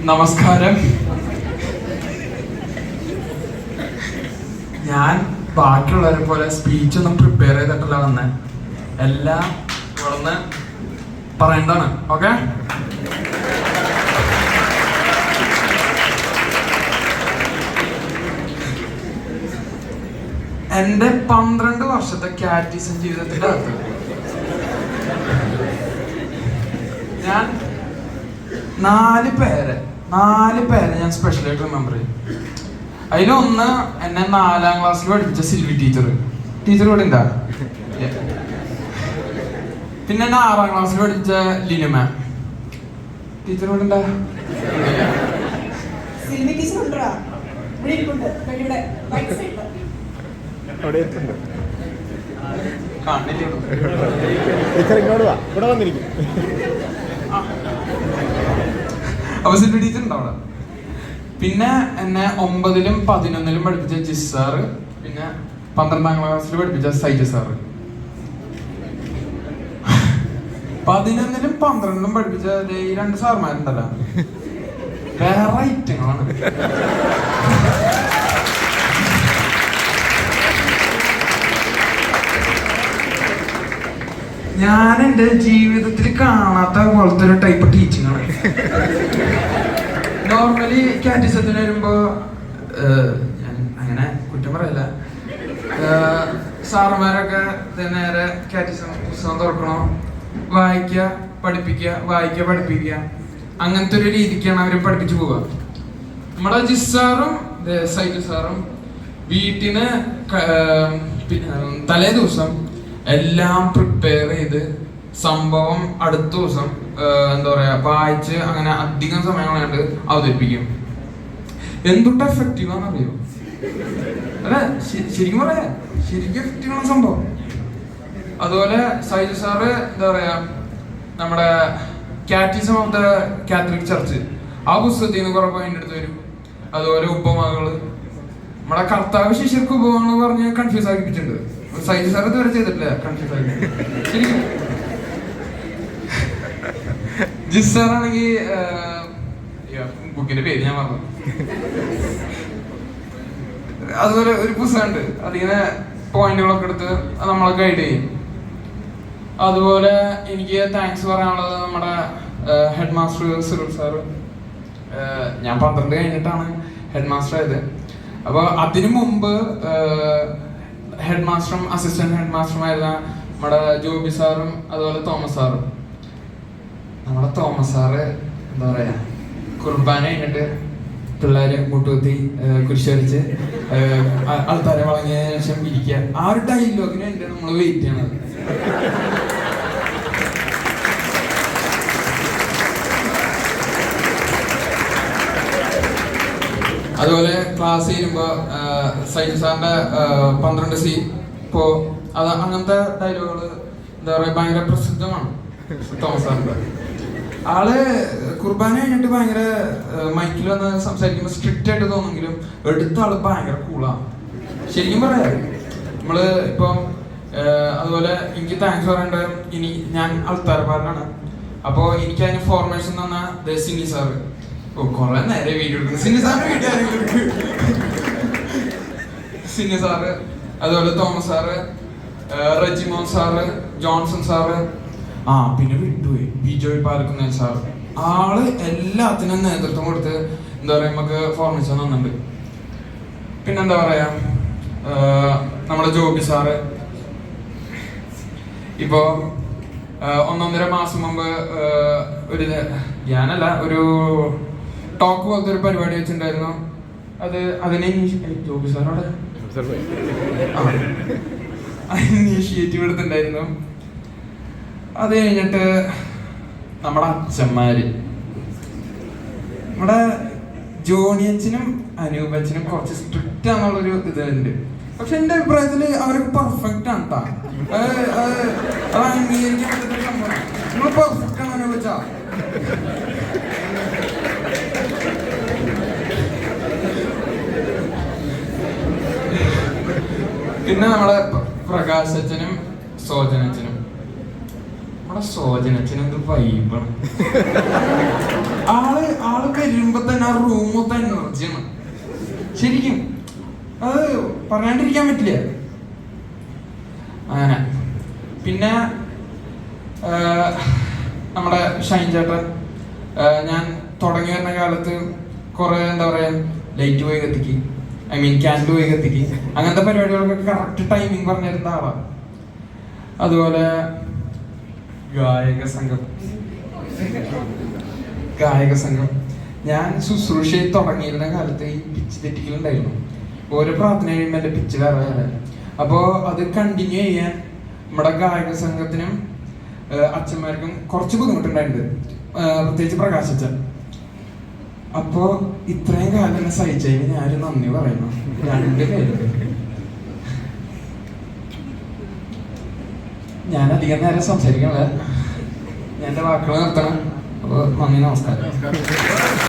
നമസ്കാരം. ഞാൻ ബാക്കിയുള്ളവരെ പോലെ സ്പീച്ച് ഒന്നും പ്രിപ്പയർ ചെയ്തിട്ടല്ല വന്നേ. എല്ലാം ഇവിടുന്ന് പറയേണ്ടതാണ്. ഓക്കെ, എന്റെ 12 വർഷത്തെ കാറ്റിസം ജീവിതത്തിന്റെ അകത്ത് ഞാൻ 4 പേരെ ഞാൻ സ്പെഷ്യലായിട്ട് റിമെമ്പർ ചെയ്യും. അതിലൊന്ന് എന്നെ 4ാം ക്ലാസ്സിൽ പഠിപ്പിച്ച സിൽവി ടീച്ചർ ഇവിടെ ഉണ്ടാ. പിന്നെ എന്നെ 6ാം ക്ലാസ്സിൽ പഠിപ്പിച്ച ലിനു മാം ടീച്ചർ ഇവിടെ ഉണ്ടാ. അപ്പൊ സിൽവി ടീച്ചർ ഉണ്ട് അവിടെ. പിന്നെ എന്നെ 9ലും 11ലും പഠിപ്പിച്ച ജിസ് സാറ്, പിന്നെ 12ാം ക്ലാസ്സിൽ പഠിപ്പിച്ച സൈജ സാറ്. 11ലും 12ലും പഠിപ്പിച്ച ഈ 2 സാർമാരുണ്ടല്ലോ, വേറെ ഐറ്റങ്ങളാണ്. ഞാൻ എൻ്റെ ജീവിതത്തിൽ കാണാത്ത പോലത്തെ ഒരു ടൈപ്പ് ടീച്ചിങ് ആണ്. നോർമലി കാറ്റിസത്തിന് വരുമ്പോ ഞാൻ അങ്ങനെ കുറ്റം പറയല്ല, സാറന്മാരൊക്കെ നേരെ കാറ്റിസം പുസ്തകം തുറക്കണോ, വായിക്കുക പഠിപ്പിക്കുക അങ്ങനത്തെ ഒരു രീതിക്കാണ് അവർ പഠിപ്പിച്ചു പോവുക. നമ്മുടെ ജിസ് സാറും സൈജു സാറും വീട്ടിന് തലേ ദിവസം എല്ലാം പ്രിപ്പയർ ചെയ്ത് സംഭവം അടുത്ത ദിവസം എന്താ പറയാ വായിച്ച് അങ്ങനെ അധികം സമയം കൊണ്ട് അവതരിപ്പിക്കും. എന്തുട്ട് എഫക്റ്റീവാന്ന് അറിയോ? അല്ലെ, ശരിക്കും പറയാ, ശരിക്കും എഫക്റ്റീവാണ് സംഭവം. അതുപോലെ സൈജു സാറ് എന്താ പറയാ, നമ്മുടെ catechism of the Catholic church ആ പുസ്തകത്തിൽ നിന്ന് കുറെ പോയിന്റ് എടുത്ത് വരും. അതുപോലെ ഉപമകള്, നമ്മുടെ കർത്താവ് ശിഷ്യർക്ക് ഉപമകൾ പറഞ്ഞ് കൺഫ്യൂസ് ആക്കിപ്പിച്ചിട്ടുണ്ട്. സൈജു സാർ ഇതുവരെ ചെയ്തിട്ടില്ല, കൺഫ്യൂസ് ആക്കി. ശരിക്കും ജിസ് സാറാണെങ്കിൽ ബുക്കിന്റെ പേര് ഞാൻ പറഞ്ഞു. അതുപോലെ ഒരു പുസ്തകമുണ്ട്, അതിങ്ങനെ പോയിന്റുകളൊക്കെ എടുത്ത് നമ്മളെ ഗൈഡ് ചെയ്യും. അതുപോലെ എനിക്ക് താങ്ക്സ് പറയാനുള്ളത് നമ്മുടെ ഹെഡ് മാസ്റ്റർ സിറുൽ സാറ്. ഞാൻ 12 കഴിഞ്ഞിട്ടാണ് ഹെഡ് മാസ്റ്റർ ആയത്. അപ്പോൾ അതിനു മുമ്പ് ഹെഡ് മാസ്റ്ററും അസിസ്റ്റന്റ് ഹെഡ് മാസ്റ്ററുമായിരുന്ന നമ്മുടെ ജോബി സാറും അതുപോലെ തോമസ് സാറും. നമ്മുടെ തോമസ് സാറ് എന്താ പറയാ, കുർബാന കഴിഞ്ഞിട്ട് പിള്ളേര് മുട്ടുകുത്തി കുരിശടിച്ച് ആൾക്കാരെ വളങ്ങിയ ശേഷം ഇരിക്കുക, ആ ഒരു ഡയലോഗിന് വേണ്ടി നമ്മൾ വെയിറ്റ് ചെയ്യണത്. അതുപോലെ ക്ലാസ് ചെയ്യുമ്പോ സൈജു സാറിന്റെ 12C ഇപ്പോ അത് അങ്ങനത്തെ ഡയലോഗുകള് എന്താ പറയാ ഭയങ്കര പ്രസിദ്ധമാണ്. തോമസ് സാറിന്റെ ആള് കുർബാന കഴിഞ്ഞിട്ട് ഭയങ്കര മൈക്കിൽ വന്ന് സംസാരിക്കുമ്പോൾ സ്ട്രിക്റ്റ് ആയിട്ട് തോന്നുമെങ്കിലും എടുത്ത ആള് ഭയങ്കര കൂളാണ്. ശരിക്കും പറയാ, നമ്മള് ഇപ്പം അതുപോലെ എനിക്ക് താങ്ക്സ് പറയേണ്ട, ഇനി ഞാൻ അൾത്താരപ്പാരനാണ്. അപ്പോൾ എനിക്ക് അതിന് ഫോർമേഷൻ തന്ന സിനി സാറ്. കൊറേ നേരെ വീഡിയോ എടുക്കുന്നു സിനി സാറിന്റെ വീഡിയോ സിനി സാറ്, അതുപോലെ Thomas sir, Rejimon sir, Johnson sir, പിന്നെ വിട്ടുപോയി ബിജോയ് പാലക്കുന്നേൽ സാറ്. ആള് എല്ലാത്തിനും നേതൃത്വം കൊടുത്ത് എന്താ പറയാ നമുക്ക് ഫോർമേഷൻ തന്നിട്ടുണ്ട്. പിന്നെന്താ പറയാ, നമ്മുടെ ജോബി സാറ് ഇപ്പോ 1.5 മാസം മുമ്പ് ഒരു ടോക്ക് പോലത്തെ ഒരു പരിപാടി വെച്ചിട്ടുണ്ടായിരുന്നു. അതിനെ ജോബി സാറോടെ ഇനീഷ്യേറ്റീവ് എടുത്തിട്ടുണ്ടായിരുന്നു. അത് കഴിഞ്ഞിട്ട് നമ്മുടെ അച്ഛന്മാര്, നമ്മുടെ ജോണിയച്ചനും അനൂപച്ചനും കുറച്ച് സ്ട്രിക്റ്റ് ആണെന്നുള്ളൊരു ഇതുണ്ട്. പക്ഷെ എന്റെ അഭിപ്രായത്തില് അവരൊക്കെ പെർഫെക്റ്റ് ആണ് കേട്ടോ. അത് അംഗീകരിക്കാൻ പറ്റുന്ന സംഭവം. നിങ്ങൾ പെർഫെക്റ്റ് ആണ് അനൂപച്ച. പിന്നെ നമ്മളെ പ്രകാശച്ചനും സോജനച്ചനും. നമ്മുടെ സോജനച്ചനും എന്ത് വൈബാണ്. ആള് വരുമ്പോ തന്നെ ആ റൂം മൊത്തം എനർജിയാണ് ശരിക്കും. അത് പറയാണ്ടിരിക്കാൻ പറ്റില്ല. അങ്ങനെ പിന്നെ നമ്മുടെ ഷൈൻ ചേട്ടൻ, ഞാൻ തുടങ്ങി വരുന്ന കാലത്ത് കുറെ എന്താ പറയാ ലൈറ്റ് പോയി കത്തിക്ക്, ക്യാൻഡിൽ പോയി കത്തിക്ക്, അങ്ങനത്തെ പരിപാടികൾക്കൊക്കെ കറക്റ്റ് ടൈമിങ് പറഞ്ഞിരുന്ന ആളാണ്. അതുപോലെ ഗായക സംഘം ഞാൻ ശുശ്രൂഷയിൽ തുടങ്ങിയിരുന്ന കാലത്ത് ഈ പിച്ച് തെറ്റിക്കലുണ്ടായിരുന്നു. ഓരോ പ്രാർത്ഥന കഴിയുമ്പോൾ എൻ്റെ പിച്ച് വേറെ. അപ്പോൾ അത് കണ്ടിന്യൂ ചെയ്യാൻ നമ്മുടെ ഗായക സംഘത്തിനും അച്ഛന്മാർക്കും കുറച്ച് ബുദ്ധിമുട്ടുണ്ടായിട്ടുണ്ട്, പ്രത്യേകിച്ച് പ്രകാശിച്ച. അപ്പോ ഇത്രയും കാലം എന്നെ സഹിച്ചതിന് ഞാനൊരു നന്ദി പറയുന്നു. 2 പേര്. ഞാൻ അധികം നേരം സംസാരിക്കണല്ലേ, ഞാൻ എൻ്റെ വാക്കുകൾ നിർത്തണം. അപ്പോൾ നന്ദി, നമസ്കാരം.